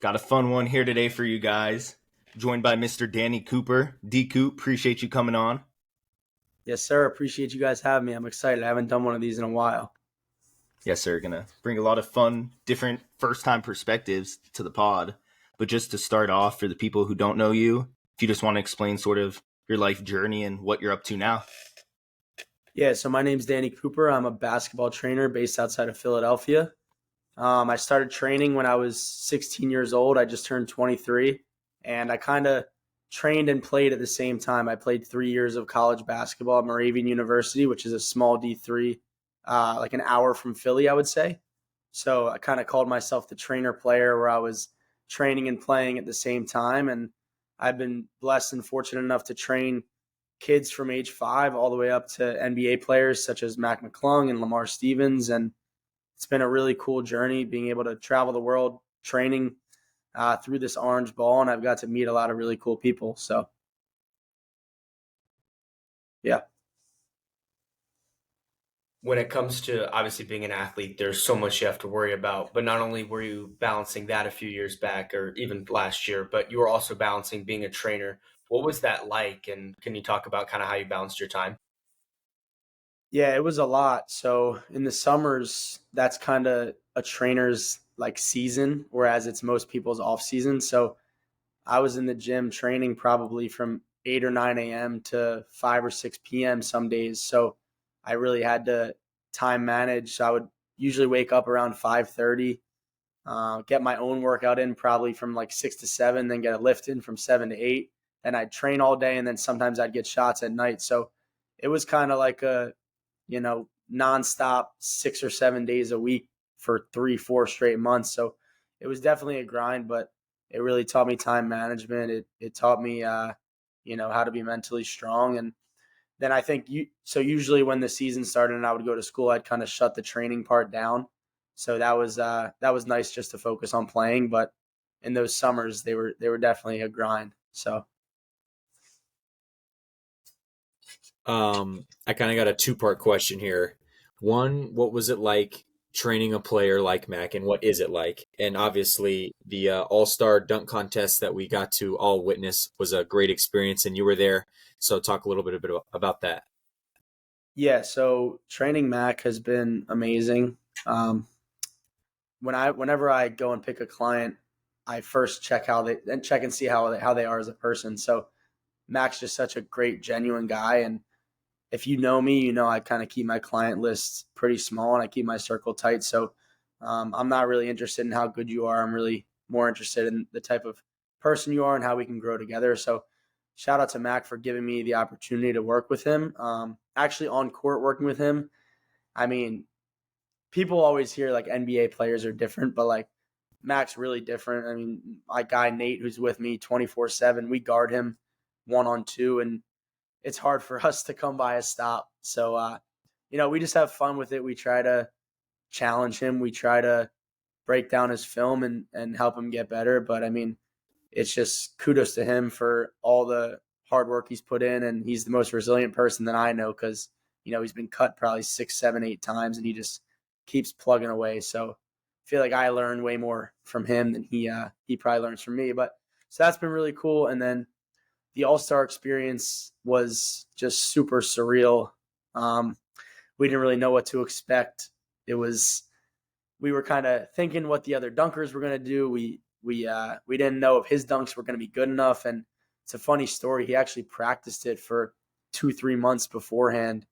Got a fun one here today for you guys. Joined by Mr. Danny Cooper. D Coop, appreciate you coming on. Yes, sir. Appreciate you guys having me. I'm excited. I haven't done one of these in a while. Yes, sir. Gonna bring a lot of fun, different first time perspectives to the pod. But just to start off, for the people who don't know you, if you just want to explain sort of your life journey and what you're up to now. Yeah, so my name's Danny Cooper. I'm a basketball trainer based outside of Philadelphia. I started training when I was 16 years old. I just turned 23, and I kind of trained and played at the same time. I played 3 years of college basketball at Moravian University, which is a small D3, like an hour from Philly, I would say. So I kind of called myself the trainer player, where I was training and playing at the same time. And I've been blessed and fortunate enough to train kids from age 5 all the way up to NBA players such as Mac McClung and Lamar Stevens. And it's been a really cool journey being able to travel the world training through this orange ball. And I've got to meet a lot of really cool people. So, yeah. When it comes to obviously being an athlete, there's so much you have to worry about. But not only were you balancing that a few years back or even last year, but you were also balancing being a trainer. What was that like? And can you talk about kind of how you balanced your time? Yeah, it was a lot. So in the summers, that's kind of a trainer's like season, whereas it's most people's off season. So I was in the gym training probably from 8 or 9 a.m. to 5 or 6 p.m. some days. So I really had to time manage. So I would usually wake up around 5:30, get my own workout in probably from like 6 to 7, then get a lift in from 7 to 8. Then I'd train all day, and then sometimes I'd get shots at night. So it was kind of like a, nonstop 6 or 7 days a week for 3, 4 straight months. So it was definitely a grind, but it really taught me time management. It taught me, how to be mentally strong. And then I think so usually when the season started and I would go to school, I'd kind of shut the training part down. So that was nice just to focus on playing. But in those summers, they were definitely a grind. So. I kind of got a two-part question here. One, what was it like training a player like Mac, and what is it like? And obviously, the All-Star dunk contest that we got to all witness was a great experience, and you were there. So talk a little bit about that. Yeah, so training Mac has been amazing. Whenever I go and pick a client, I first check and see how they are as a person. So Mac's just such a great, genuine guy, and if you know me, I kind of keep my client lists pretty small and I keep my circle tight. So I'm not really interested in how good you are. I'm really more interested in the type of person you are and how we can grow together. So shout out to Mac for giving me the opportunity to work with him. Actually on court working with him, I mean, people always hear like NBA players are different, but like Mac's really different. I mean, my guy Nate, who's with me 24/7, we guard him 1-on-2, and it's hard for us to come by a stop. So, we just have fun with it. We try to challenge him. We try to break down his film and help him get better. But I mean, it's just kudos to him for all the hard work he's put in. And he's the most resilient person that I know because, he's been cut probably 6, 7, 8 times and he just keeps plugging away. So I feel like I learned way more from him than he probably learns from me. But so that's been really cool. And then the All-Star experience was just super surreal. We didn't really know what to expect. We were kind of thinking what the other dunkers were going to do. We didn't know if his dunks were going to be good enough. And it's a funny story. He actually practiced it for 2, 3 months beforehand.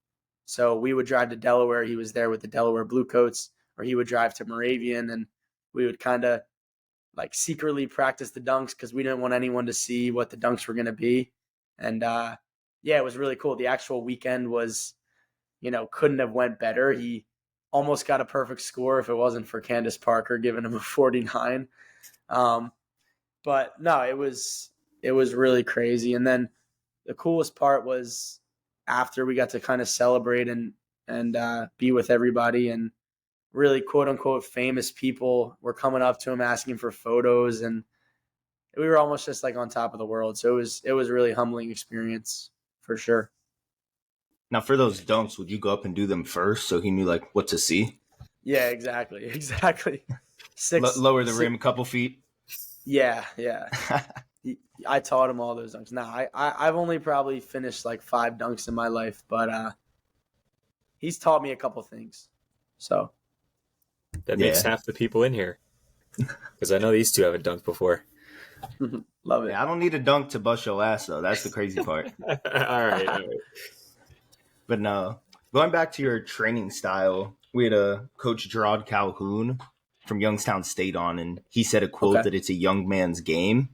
So we would drive to Delaware. He was there with the Delaware Bluecoats, or he would drive to Moravian, and we would kind of like secretly practice the dunks because we didn't want anyone to see what the dunks were going to be. And it was really cool. The actual weekend was, couldn't have went better. He almost got a perfect score if it wasn't for Candace Parker giving him a 49. But no, it was really crazy. And then the coolest part was after we got to kind of celebrate and be with everybody, and really quote unquote famous people were coming up to him asking for photos, and we were almost just like on top of the world. So it was a really humbling experience for sure. Now, for those dunks, would you go up and do them first so he knew like what to see? Yeah, exactly. Lower the rim a couple feet. Yeah. I taught him all those dunks. I've only probably finished like 5 dunks in my life, but he's taught me a couple things. So That makes Yeah. half the people in here, because I know these two haven't dunked before. love it. Yeah, I don't need a dunk to bust your ass, though. That's the crazy part. All right. But no, going back to your training style, we had a coach Gerard Calhoun from Youngstown State on, and he said a quote Okay. that it's a young man's game.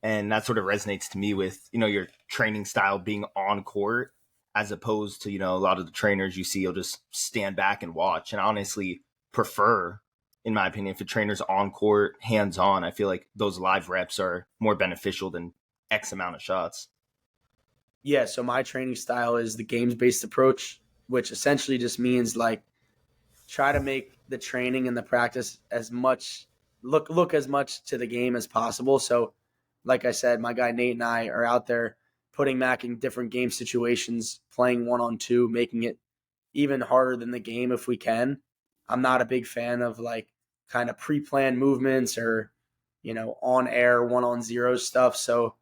And that sort of resonates to me with, your training style being on court as opposed to, a lot of the trainers you see will just stand back and watch. And I honestly prefer, in my opinion, if a trainer's on court, hands on, I feel like those live reps are more beneficial than X amount of shots. Yeah, so my training style is the games-based approach, which essentially just means like try to make the training and the practice as much look as much to the game as possible. So like I said, my guy Nate and I are out there putting Mac in different game situations, playing 1-on-2, making it even harder than the game if we can. I'm not a big fan of like kind of pre-planned movements or, on air 1-on-0 stuff. So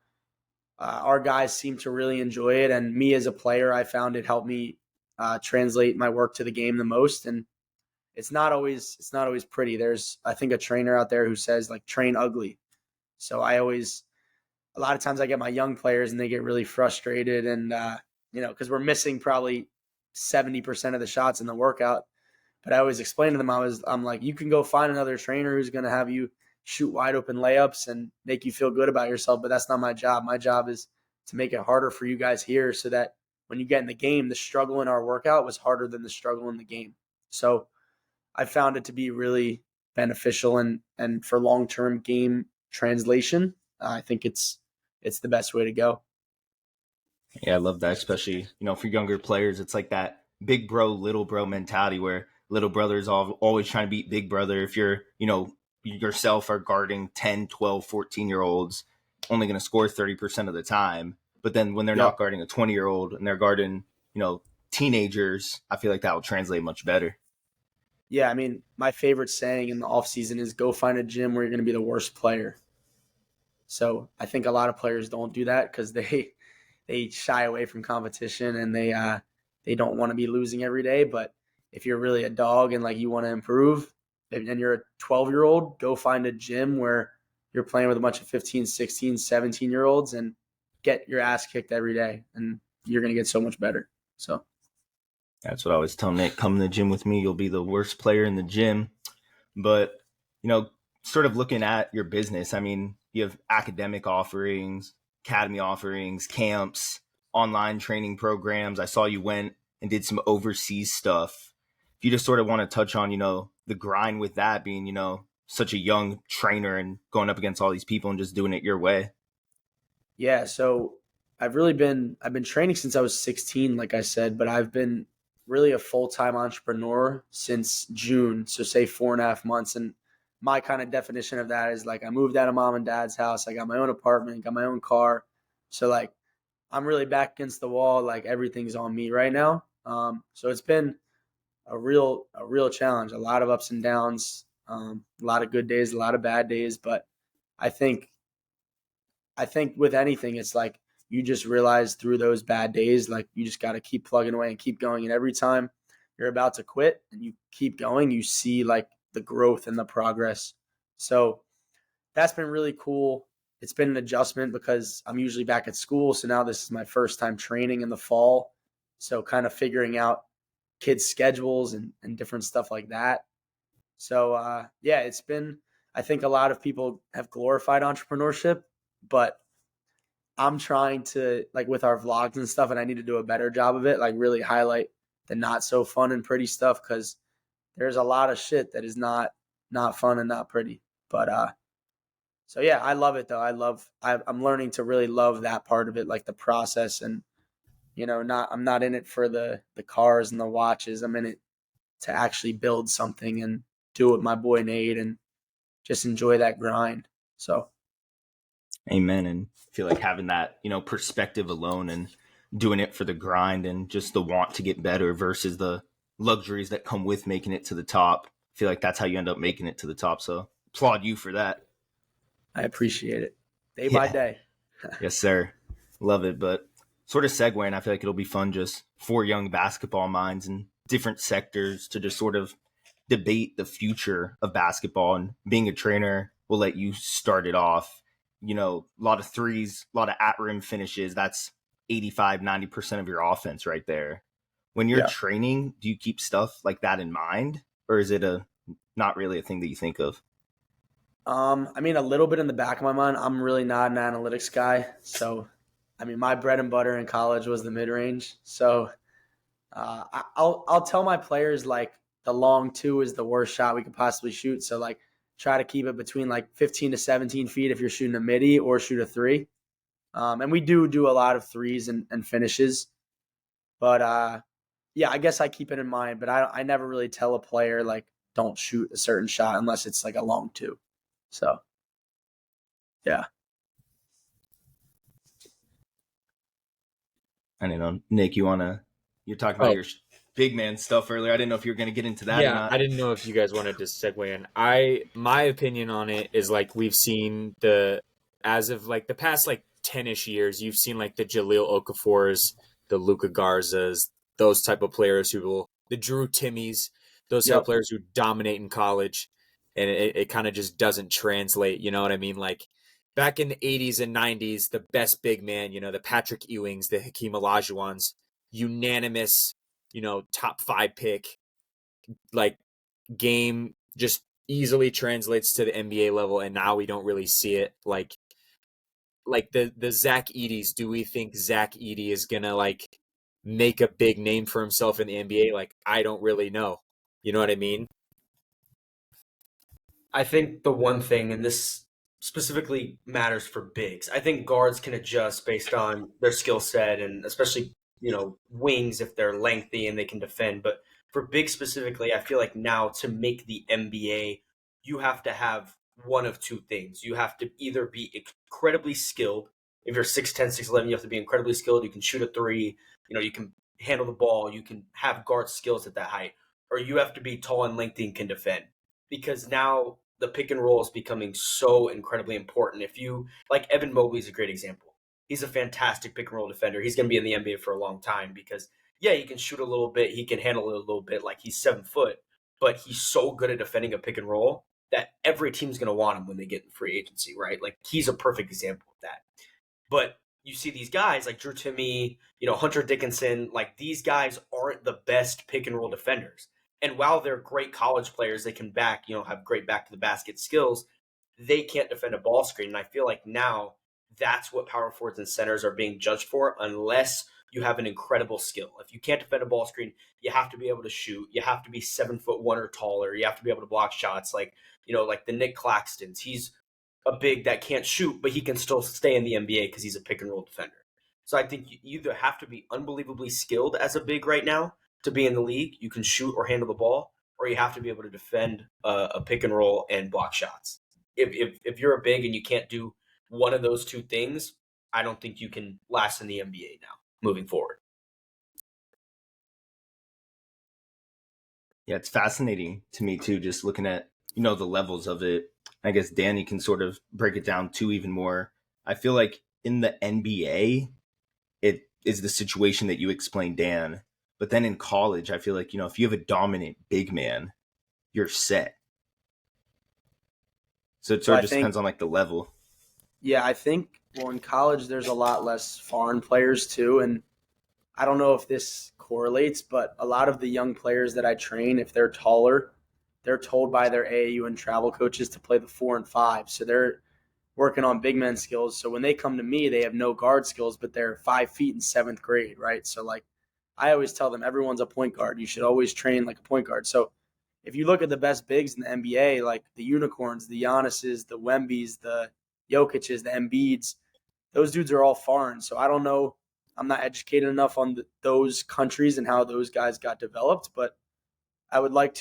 our guys seem to really enjoy it. And me as a player, I found it helped me translate my work to the game the most. And it's not always pretty. There's, I think, a trainer out there who says like train ugly. So a lot of times I get my young players and they get really frustrated and, because we're missing probably 70% of the shots in the workout. But I always explain to them, I'm like, you can go find another trainer who's going to have you shoot wide open layups and make you feel good about yourself. But that's not my job. My job is to make it harder for you guys here so that when you get in the game, the struggle in our workout was harder than the struggle in the game. So I found it to be really beneficial and for long-term game translation, I think it's the best way to go. Yeah, I love that, especially, for younger players. It's like that big bro, little bro mentality where little brother is always trying to beat big brother. If you're, yourself are guarding 10, 12, 14-year-olds, only going to score 30% of the time. But then when they're not guarding a 20-year-old and they're guarding, teenagers, I feel like that will translate much better. Yeah, I mean, my favorite saying in the offseason is go find a gym where you're going to be the worst player. So I think a lot of players don't do that because they shy away from competition and they don't want to be losing every day. But if you're really a dog and like you want to improve and you're a 12-year-old, go find a gym where you're playing with a bunch of 15, 16, 17-year-olds and get your ass kicked every day. And you're going to get so much better. So that's what I always tell Nick. Come to the gym with me. You'll be the worst player in the gym. But, sort of looking at your business, I mean, you have academic offerings, academy offerings, camps, online training programs. I saw you went and did some overseas stuff. If you just sort of want to touch on, the grind with that being, such a young trainer and going up against all these people and just doing it your way. Yeah, so I've been training since I was 16, like I said, but I've been really a full-time entrepreneur since June. So say 4.5 months. And my kind of definition of that is like, I moved out of mom and dad's house. I got my own apartment, got my own car. So like, I'm really back against the wall. Like everything's on me right now. So it's been a real challenge, a lot of ups and downs, a lot of good days, a lot of bad days. But I think with anything, it's like you just realize through those bad days, like you just got to keep plugging away and keep going. And every time you're about to quit and you keep going, you see like the growth and the progress. So that's been really cool. It's been an adjustment because I'm usually back at school. So now this is my first time training in the fall. So kind of figuring out kids' schedules and different stuff like that. So yeah, it's been, I think a lot of people have glorified entrepreneurship, but I'm trying to, like with our vlogs and stuff, and I need to do a better job of it, like really highlight the not so fun and pretty stuff because there's a lot of shit that is not fun and not pretty. But so yeah, I love it though. I'm learning to really love that part of it, like the process and, I'm not in it for the cars and the watches. I'm in it to actually build something and do what my boy Nate and just enjoy that grind. So. Amen. And I feel like having that, perspective alone and doing it for the grind and just the want to get better versus the luxuries that come with making it to the top. I feel like that's how you end up making it to the top. So applaud you for that. I appreciate it. Day by Yeah. day. Yes, sir. Love it. But sort of segue, and I feel like it'll be fun just for young basketball minds in different sectors to just sort of debate the future of basketball. And being a trainer will let you start it off. You know, a lot of threes, a lot of at rim finishes. That's 85, 90% of your offense right there. When you're Yeah. training, do you keep stuff like that in mind? Or is it not really a thing that you think of? I mean, a little bit in the back of my mind. I'm really not an analytics guy. So, I mean, my bread and butter in college was the mid range. So, I'll tell my players like the long two is the worst shot we could possibly shoot. So, like, try to keep it between like 15 to 17 feet if you're shooting a midi or shoot a three. And we do a lot of threes and finishes. But yeah, I guess I keep it in mind. But I never really tell a player like don't shoot a certain shot unless it's like a long two. So, yeah. I don't know, Nick, you're talking about Oh, your big man stuff earlier. I didn't know if you were going to get into that or yeah, not. I didn't know if you guys wanted to segue in. My opinion on it is like we've seen as of like the past like 10-ish years, you've seen like the Jaleel Okafors, the Luka Garzas, those type of players the Drew Timmies, those type of Yep. players who dominate in college, and it kind of just doesn't translate. You know what I mean? Like back in the 80s and 90s, the best big man, the Patrick Ewings, the Hakeem Olajuwons, unanimous, top 5 pick, like game just easily translates to the NBA level, and now we don't really see it. Like the Zach Edey's. Do we think Zach Edey is gonna like make a big name for himself in the NBA? Like I don't really know. You know what I mean? I think the one thing, and this specifically matters for bigs, I think guards can adjust based on their skill set and especially, wings if they're lengthy and they can defend. But for bigs specifically, I feel like now to make the NBA, you have to have one of two things. You have to either be incredibly skilled. If you're 6'10", 6'11", you have to be incredibly skilled. You can shoot a three, you can handle the ball, you can have guard skills at that height. Or you have to be tall and lengthy and can defend, because now the pick and roll is becoming so incredibly important. If you like, Evan Mobley is a great example. He's a fantastic pick and roll defender. He's going to be in the NBA for a long time because, yeah, he can shoot a little bit. He can handle it a little bit. Like, he's 7 foot, but he's so good at defending a pick and roll that every team's going to want him when they get in free agency, right? Like, he's a perfect example of that. But you see these guys like Drew Timme, Hunter Dickinson, like these guys aren't the best pick and roll defenders. And while they're great college players, they can have great back to the basket skills. They can't defend a ball screen. And I feel like now that's what power forwards and centers are being judged for, unless you have an incredible skill. If you can't defend a ball screen, you have to be able to shoot. You have to be 7'1" or taller. You have to be able to block shots. Like the Nick Claxtons. He's a big that can't shoot, but he can still stay in the NBA because he's a pick and roll defender. So I think you either have to be unbelievably skilled as a big right now to be in the league. You can shoot or handle the ball, or you have to be able to defend a pick and roll and block shots. If you're a big and you can't do one of those two things, I don't think you can last in the NBA now moving forward. Yeah, it's fascinating to me too, just looking at, the levels of it. I guess Danny can sort of break it down too even more. I feel like in the NBA, it is the situation that you explained, Dan. But then in college, I feel like, if you have a dominant big man, you're set. So it sort of just depends on like the level. Yeah, I think, well, in college, there's a lot less foreign players too. And I don't know if this correlates, but a lot of the young players that I train, if they're taller, they're told by their AAU and travel coaches to play the 4 and 5. So they're working on big men skills. So when they come to me, they have no guard skills, but they're 5 feet in 7th grade, right? So like I always tell them, everyone's a point guard. You should always train like a point guard. So if you look at the best bigs in the NBA, like the unicorns, the Giannis's, the Wembys, the Jokic's, the Embiid's, those dudes are all foreign. So I don't know. I'm not educated enough on those countries and how those guys got developed, but I would like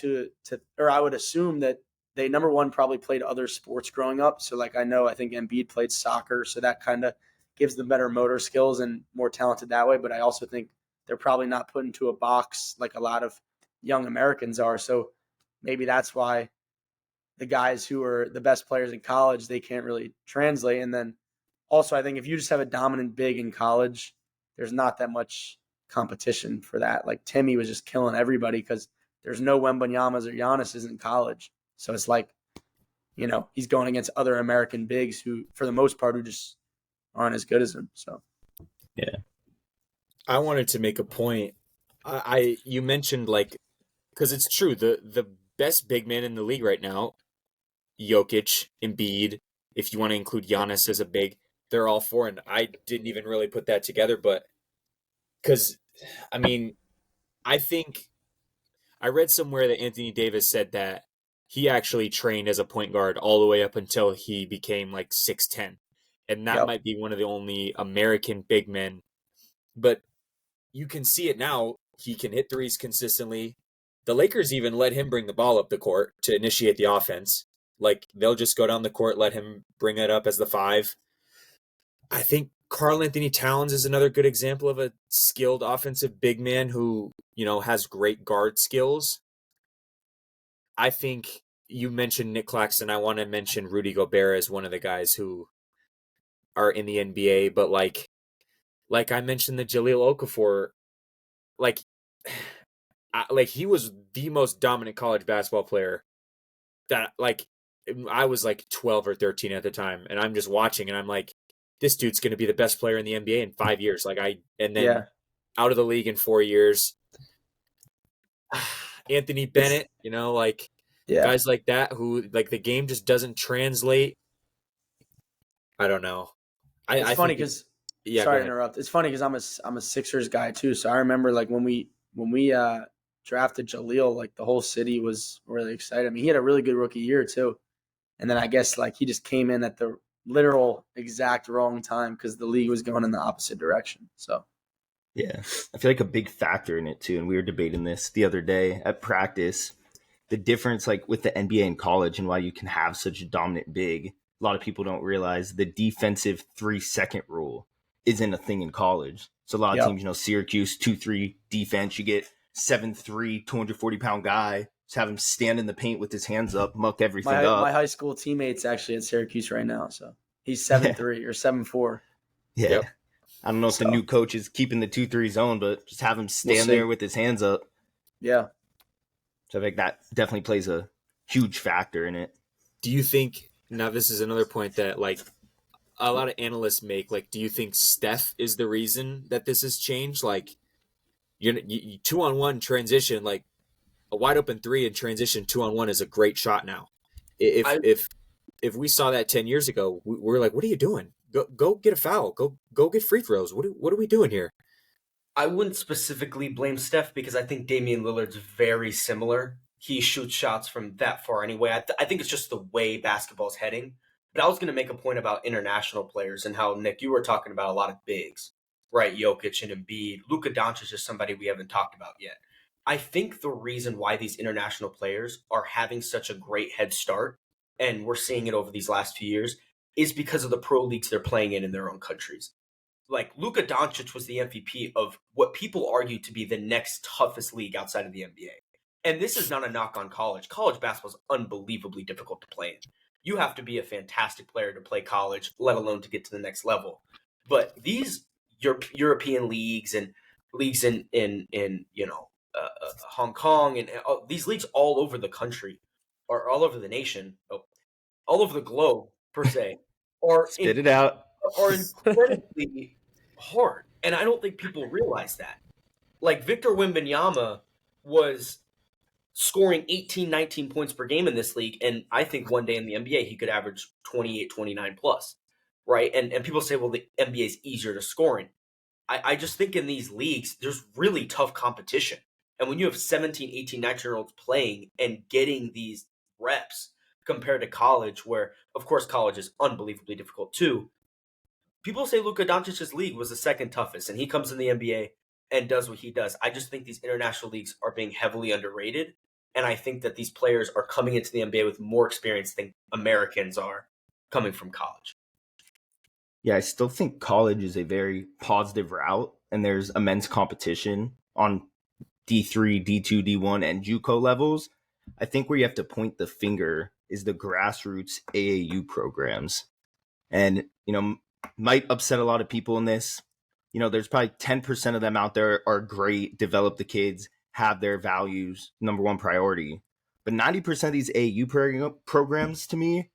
or I would assume that they, number one, probably played other sports growing up. So like I think Embiid played soccer, so that kind of gives them better motor skills and more talented that way. But I also think they're probably not put into a box like a lot of young Americans are. So maybe that's why the guys who are the best players in college, they can't really translate. And then also, I think if you just have a dominant big in college, there's not that much competition for that. Like Timmy was just killing everybody because there's no Wembanyamas or Giannis's in college. So it's like, he's going against other American bigs who, for the most part, who just aren't as good as him. So, yeah. I wanted to make a point. You mentioned because it's true, the best big man in the league right now, Jokic, Embiid, if you want to include Giannis as a big, they're all foreign. I didn't even really put that together, but because, I think I read somewhere that Anthony Davis said that he actually trained as a point guard all the way up until he became 6'10". And that might be one of the only American big men. But you can see it now. He can hit threes consistently. The Lakers even let him bring the ball up the court to initiate the offense. They'll just go down the court, let him bring it up as the 5. I think Karl Anthony Towns is another good example of a skilled offensive big man who, has great guard skills. I think you mentioned Nick Claxton. I want to mention Rudy Gobert as one of the guys who are in the NBA, but like I mentioned the Jahlil Okafor, he was the most dominant college basketball player that I was 12 or 13 at the time, and I'm just watching and I'm like, this dude's going to be the best player in the NBA in 5 years. Out of the league in 4 years. Anthony Bennett, guys like that who the game just doesn't translate. I don't know. It's funny because sorry to interrupt. It's funny because I'm a Sixers guy too. So I remember when we drafted Jahlil, the whole city was really excited. I mean, he had a really good rookie year too, and then I guess he just came in at the literal exact wrong time because the league was going in the opposite direction. So. Yeah, I feel like a big factor in it too, and we were debating this the other day at practice, the difference with the NBA and college and why you can have such a dominant big. A lot of people don't realize the defensive 3-second rule isn't a thing in college. So a lot of teams, Syracuse 2-3 defense, you get 7'3", 240-pound guy, just have him stand in the paint with his hands up, muck everything up. My high school teammate's actually at Syracuse right now, so he's 7'3" or 7'4". Yeah. Yep. I don't know if the new coach is keeping the 2-3 zone, but just have him stand there with his hands up. Yeah. So I think that definitely plays a huge factor in it. Do you think, now this is another point that a lot of analysts make, do you think Steph is the reason that this has changed? You 2-on-1 transition, a wide open 3 in transition 2-on-1 is a great shot now. If we saw that 10 years ago, we're like, what are you doing? Go get a foul. Go get free throws. What are we doing here? I wouldn't specifically blame Steph because I think Damian Lillard's very similar. He shoots shots from that far anyway. I think it's just the way basketball's heading. But I was going to make a point about international players and how, Nick, you were talking about a lot of bigs, right? Jokic and Embiid. Luka Doncic is somebody we haven't talked about yet. I think the reason why these international players are having such a great head start, and we're seeing it over these last few years, is because of the pro leagues they're playing in their own countries. Luka Doncic was the MVP of what people argue to be the next toughest league outside of the NBA. And this is not a knock on college. College basketball is unbelievably difficult to play in. You have to be a fantastic player to play college, let alone to get to the next level. But these European leagues and leagues in Hong Kong and these leagues all over the country or all over the nation, all over the globe per se, are spit it out. Are incredibly hard, and I don't think people realize that. Victor Wembanyama was scoring 18, 19 points per game in this league, and I think one day in the NBA he could average 28, 29 plus, right? And people say, well, the NBA is easier to score in. I just think in these leagues, there's really tough competition. And when you have 17, 18, 19-year-olds playing and getting these reps compared to college, where, of course, college is unbelievably difficult too, people say Luka Doncic's league was the second toughest, and he comes in the NBA and does what he does. I just think these international leagues are being heavily underrated, and I think that these players are coming into the NBA with more experience than Americans are coming from college. Yeah, I still think college is a very positive route, and there's immense competition on D3, D2, D1, and JUCO levels. I think where you have to point the finger is the grassroots AAU programs. And, might upset a lot of people in this. There's probably 10% of them out there are great, develop the kids, have their values, number one priority. But 90% of these AAU programs to me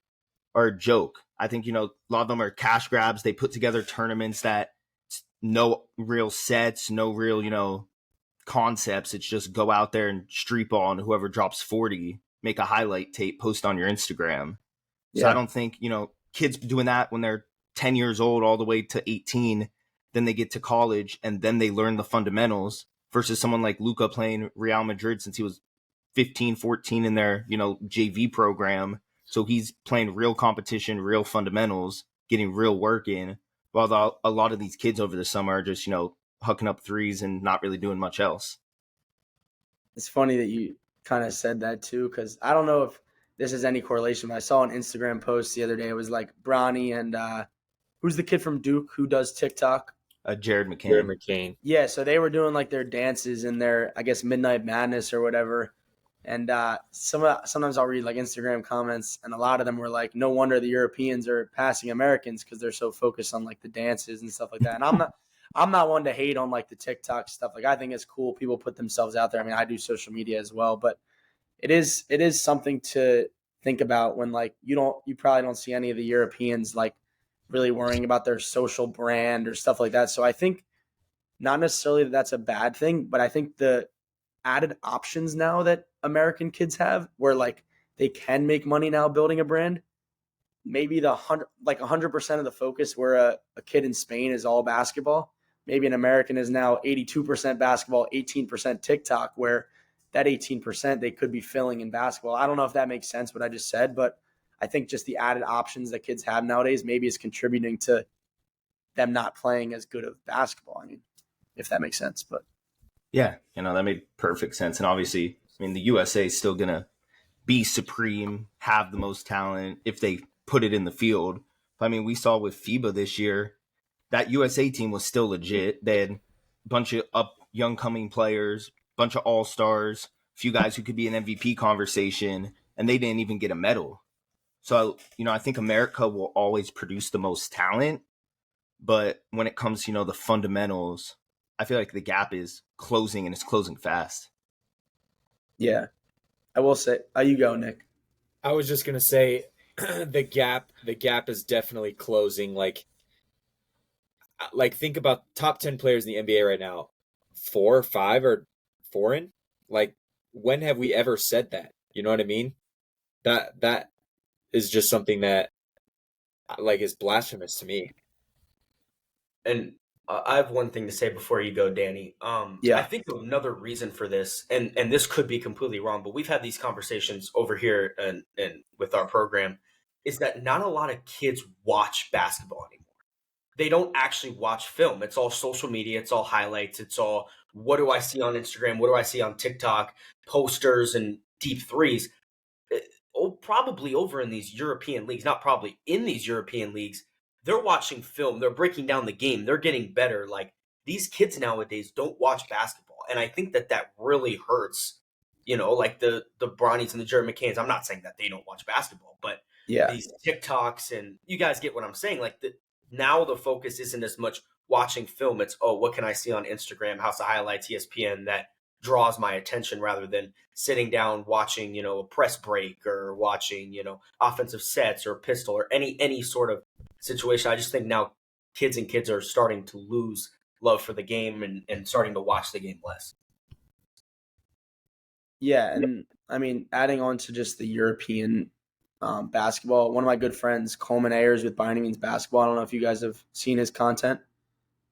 are a joke. I think, a lot of them are cash grabs. They put together tournaments that no real sets, no real, concepts. It's just go out there and street ball, and whoever drops 40, make a highlight tape, post on your Instagram. So I don't think, kids doing that when they're 10 years old all the way to 18, then they get to college and then they learn the fundamentals versus someone like Luka playing Real Madrid since he was 15, 14 in their, JV program. So he's playing real competition, real fundamentals, getting real work in, while a lot of these kids over the summer are just, hucking up threes and not really doing much else. It's funny that you kind of said that too, because I don't know if this is any correlation, but I saw an Instagram post the other day. It was like Bronny and who's the kid from Duke who does TikTok? Jared McCain. Jared McCain. Yeah, so they were doing like their dances in their, I guess, Midnight Madness or whatever. And sometimes I'll read like Instagram comments, and a lot of them were like, no wonder the Europeans are passing Americans because they're so focused on like the dances and stuff like that. And I'm not one to hate on like the TikTok stuff. Like, I think it's cool. People put themselves out there. I mean, I do social media as well, but it is something to think about when like you probably don't see any of the Europeans like really worrying about their social brand or stuff like that. So I think not necessarily that that's a bad thing, but I think the added options now that American kids have, where like they can make money now building a brand, maybe 100% of the focus where a kid in Spain is all basketball, maybe an American is now 82% basketball, 18% TikTok, where that 18% they could be filling in basketball. I don't know if that makes sense what I just said, but I think just the added options that kids have nowadays maybe is contributing to them not playing as good of basketball. I mean, if that makes sense, but yeah, that made perfect sense. And obviously, I mean, the USA is still going to be supreme, have the most talent if they put it in the field. But, I mean, we saw with FIBA this year, that USA team was still legit. They had a bunch of young coming players, bunch of all-stars, a few guys who could be an MVP conversation, and they didn't even get a medal. So, I think America will always produce the most talent. But when it comes to, the fundamentals, I feel like the gap is closing, and it's closing fast. Yeah. I will say, you go, Nick. I was just going to say the gap is definitely closing. Like think about top 10 players in the NBA right now. 4 or 5 are foreign. Like, when have we ever said that? You know what I mean? That is just something that like is blasphemous to me. And I have one thing to say before you go, Danny. Yeah. I think another reason for this, and this could be completely wrong, but we've had these conversations over here and with our program, is that not a lot of kids watch basketball anymore. They don't actually watch film. It's all social media. It's all highlights. It's all, what do I see on Instagram? What do I see on TikTok? Posters and deep threes. Probably over in these European leagues, not probably, in these European leagues, they're watching film. They're breaking down the game. They're getting better. Like, these kids nowadays don't watch basketball. And I think that really hurts, like the Bronnies and the Jared McCains. I'm not saying that they don't watch basketball, but Yeah. these TikToks, and you guys get what I'm saying. Like, now the focus isn't as much watching film. It's, what can I see on Instagram, House of Highlights, ESPN, that draws my attention, rather than sitting down watching, a press break or watching, offensive sets or pistol or any sort of situation. I just think now kids are starting to lose love for the game and starting to watch the game less. Yeah, and I mean, adding on to just the European basketball, one of my good friends, Coleman Ayers with By Any Means Basketball, I don't know if you guys have seen his content,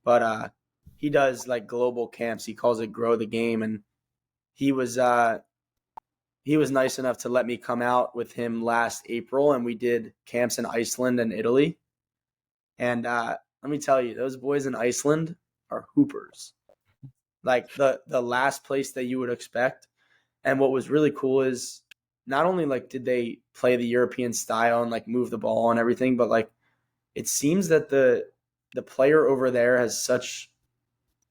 but he does like global camps. He calls it Grow the Game, and he was nice enough to let me come out with him last April, and we did camps in Iceland and Italy. And let me tell you, those boys in Iceland are hoopers. Like the last place that you would expect. And what was really cool is not only like did they play the European style and like move the ball and everything, but like it seems that the player over there has such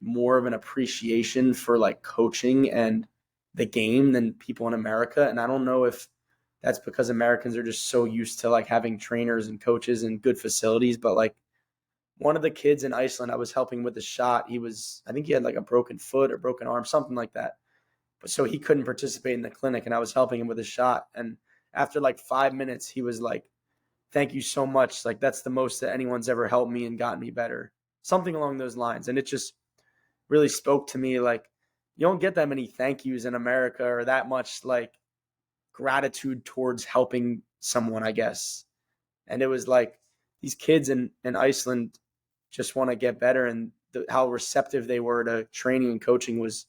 more of an appreciation for like coaching and the game than people in America. And I don't know if that's because Americans are just so used to like having trainers and coaches and good facilities. But like one of the kids in Iceland, I was helping with a shot. I think he had like a broken foot or broken arm, something like that. But so he couldn't participate in the clinic, and I was helping him with a shot. And after like 5 minutes, he was like, "Thank you so much. Like that's the most that anyone's ever helped me and gotten me better." Something along those lines. And it just really spoke to me. Like you don't get that many thank yous in America or that much like gratitude towards helping someone, I guess. And it was like these kids in Iceland just want to get better, and how receptive they were to training and coaching was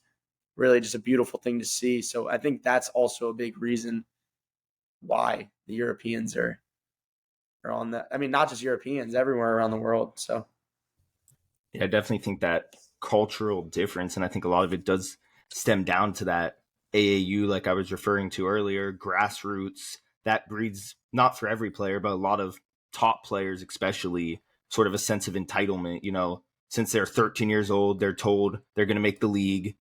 really just a beautiful thing to see. So I think that's also a big reason why the Europeans are on that. I mean, not just Europeans, everywhere around the world. So Yeah, I definitely think that cultural difference, and I think a lot of it does stem down to that AAU, like I was referring to earlier, grassroots, that breeds, not for every player, but a lot of top players, especially, sort of a sense of entitlement. You know, since they're 13 years old, they're told they're going to make the league.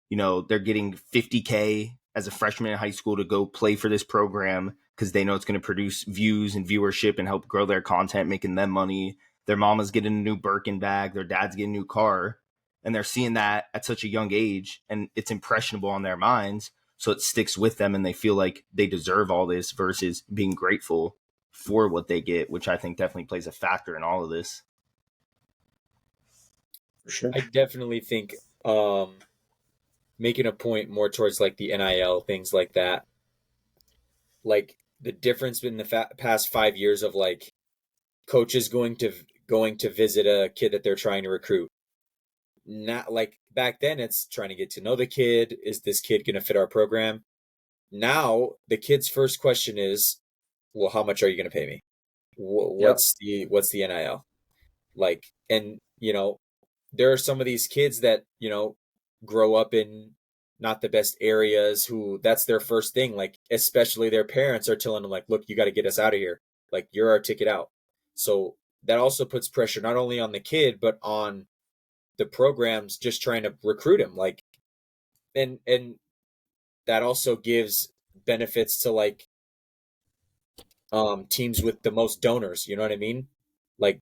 You know, they're getting $50K as a freshman in high school to go play for this program because they know it's going to produce views and viewership and help grow their content, making them money. Their mama's getting a new Birkin bag, their dad's getting a new car, and they're seeing that at such a young age, and it's impressionable on their minds, so it sticks with them, and they feel like they deserve all this versus being grateful for what they get, which I think definitely plays a factor in all of this. for sure. I definitely think making a point more towards like the NIL, things like that, like the difference in the past 5 years of like coaches going to visit a kid that they're trying to recruit. Not like back then, it's trying to get to know the kid. Is this kid going to fit our program? Now the kid's first question is, well, how much are you going to pay me? What's the NIL? Like, and you know, there are some of these kids that, you know, grow up in not the best areas who that's their first thing. Like, especially their parents are telling them like, look, you got to get us out of here. Like, you're our ticket out. So that also puts pressure not only on the kid, but on the programs just trying to recruit him. Like, and that also gives benefits to like teams with the most donors. You know what I mean? Like,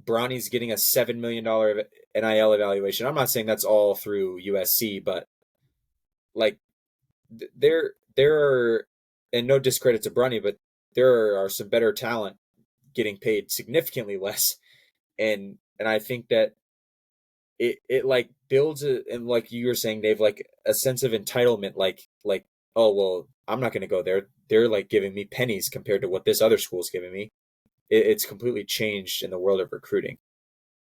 Bronny's getting a $7 million NIL evaluation. I'm not saying that's all through USC, but like there are, and no discredit to Bronny, but there are some better talent getting paid significantly less. And I think that it like builds and like you were saying, Dave, like a sense of entitlement, like, oh, well, I'm not going to go there. They're like giving me pennies compared to what this other school's giving me. It's completely changed in the world of recruiting.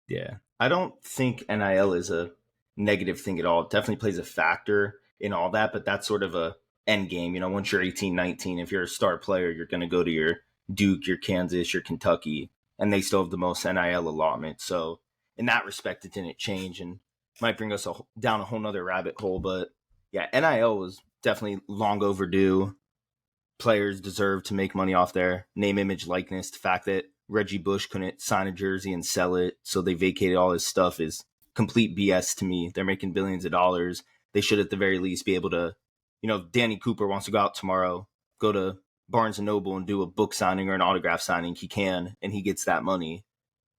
Yeah. I don't think NIL is a negative thing at all. It definitely plays a factor in all that, but that's sort of a end game. You know, once you're 18, 19, if you're a star player, you're going to go to your Duke, your Kansas, your Kentucky, and they still have the most NIL allotment. So in that respect, it didn't change and might bring us down a whole nother rabbit hole. But yeah, NIL was definitely long overdue. Players deserve to make money off their name, image, likeness. The fact that Reggie Bush couldn't sign a jersey and sell it, so they vacated all his stuff, is complete BS to me. They're making billions of dollars. They should at the very least be able to, you know, if Danny Cooper wants to go out tomorrow, go to Barnes & Noble and do a book signing or an autograph signing, he can, and he gets that money.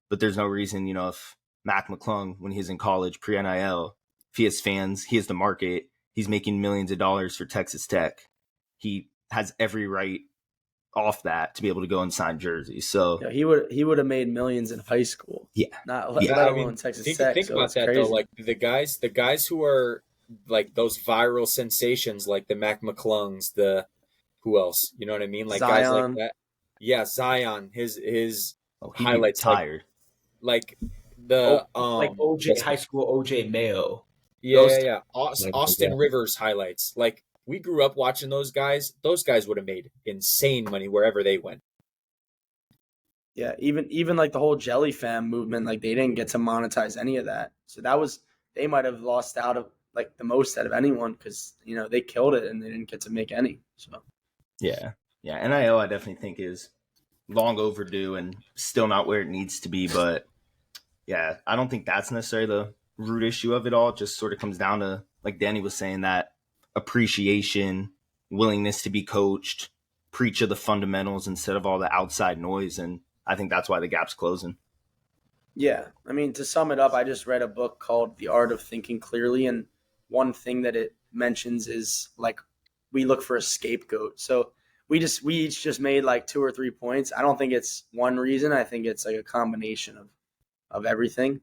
But there's no reason, you know, if Mac McClung, when he's in college, pre-NIL, if he has fans, he has the market, he's making millions of dollars for Texas Tech. He has every right off that to be able to go and sign jerseys. So yeah, he would have made millions in high school. Yeah. Let alone Texas Tech. Think so about that crazy. though. Like the guys who are like those viral sensations, like the Mac McClungs, the who else? You know what I mean? Like Zion. guys like that. Yeah, Zion. His he highlights tired. Like the like OJ high school OJ Mayo. Yeah. Austin Rivers highlights. Like we grew up watching those guys. Those guys would have made insane money wherever they went. Yeah, even like the whole Jelly Fam movement, like they didn't get to monetize any of that. So they might have lost out of like the most out of anyone because you know they killed it and they didn't get to make any. So yeah, NIL I definitely think is long overdue and still not where it needs to be. But yeah, I don't think that's necessarily the root issue of it all. It just sort of comes down to, like Danny was saying, that appreciation, willingness to be coached, preach of the fundamentals instead of all the outside noise. And I think that's why the gap's closing. Yeah. I mean, to sum it up, I just read a book called The Art of Thinking Clearly. And one thing that it mentions is like we look for a scapegoat. So we each just made like 2 or 3 points. I don't think it's one reason. I think it's like a combination of everything.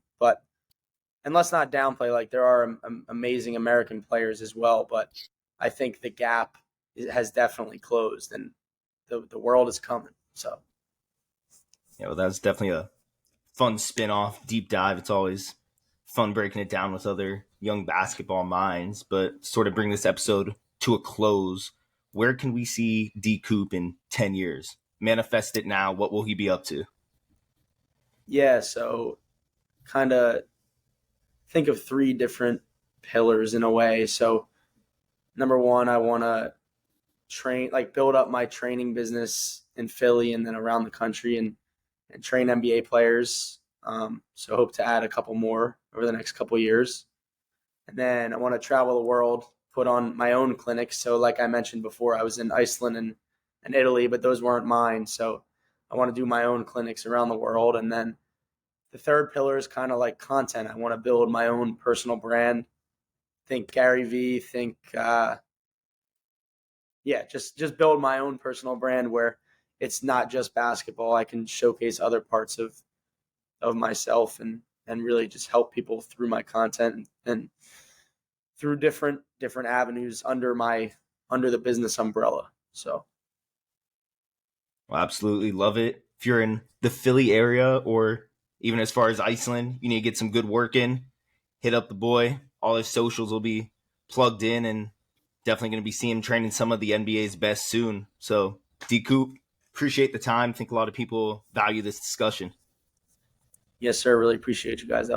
And let's not downplay, like there are amazing American players as well, but I think the gap has definitely closed and the world is coming. So Yeah, well, that's definitely a fun spin-off deep dive. It's always fun breaking it down with other young basketball minds, but sort of bring this episode to a close. Where can we see D Coop in 10 years? Manifest it now. What will he be up to? yeah, so kind of think of 3 different pillars in a way. So number 1, I want to build up my training business in Philly and then around the country and train NBA players. So hope to add a couple more over the next couple years. And then I want to travel the world, put on my own clinics. So like I mentioned before, I was in Iceland and Italy, but those weren't mine. So I want to do my own clinics around the world. And then the third pillar is kind of like content. I want to build my own personal brand. Think Gary V, just build my own personal brand where it's not just basketball. I can showcase other parts of myself and really just help people through my content and through different avenues under the business umbrella. So Well, absolutely love it. If you're in the Philly area or even as far as Iceland, you need to get some good work in, hit up the boy. All his socials will be plugged in and definitely going to be seeing him training some of the NBA's best soon. So, D Coop, appreciate the time. I think a lot of people value this discussion. yes, sir. Really appreciate you guys.